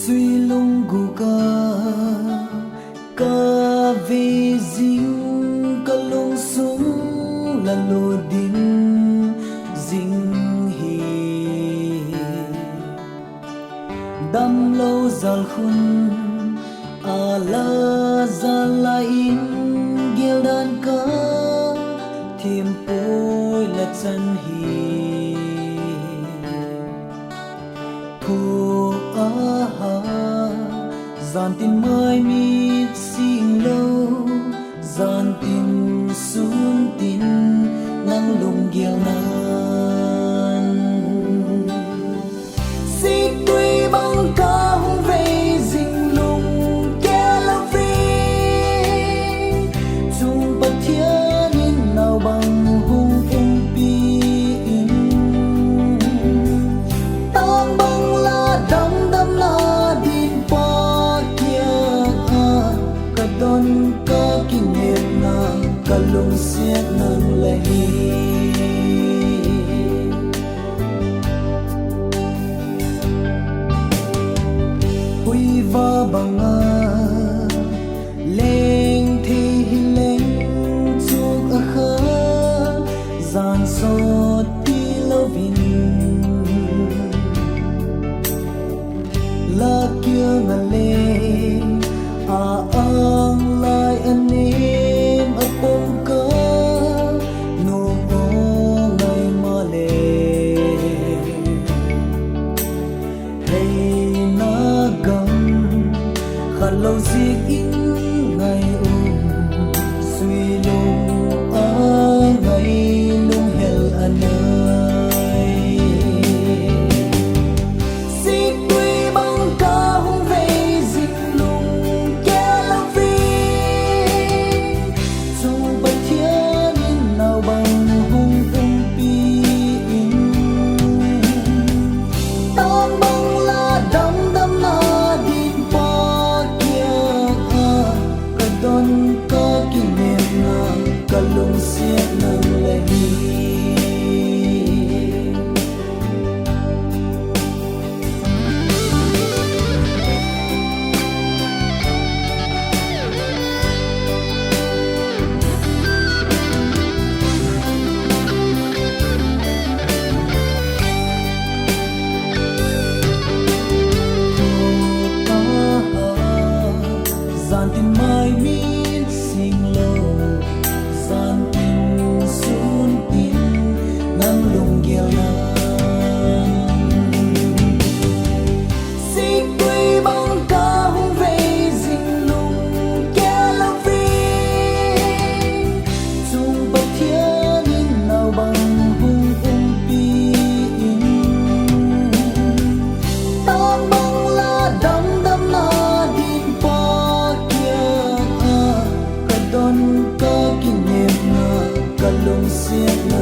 suy lung gu ca về dinh ca lung sung là lô đinh dinh hi đam lâu zal khun a la za la in gel dan ca thiêm poi la chan hi thu a ha gian tin mai mít xinh lâu gian tin sun tin nang lung gel nan xích tuy băng ca hung về dinh lung ke la vi chung bát thiên in nào bằng hung pi in tang băng la đam đam la din pa kia ka don ka kinet na ka lung siat nang lahi hui va banga leng thi leng chuk a kha zan so ti lovin la kia na le a ang lai anem a pom ka no mo ngai ma le hey na gam khan lo zik in ngai suy lung a ngai lung hel anai xích tuy băng ca hung về dinh lung ke la vi chung bát thiên in nào bằng hung pi in tang băng la đam đam la din pa kia ka don ka kinet na ka lung siat nang lahi gian tin mai mít xinh lâu gian tin sun tin nang lung gel nan xích tuy băng ca hung về dinh lung ke la vi chung bát thiên in nào bằng hung pi in tang băng la đam đam la din pa ka don ka kinet na ka lung siat na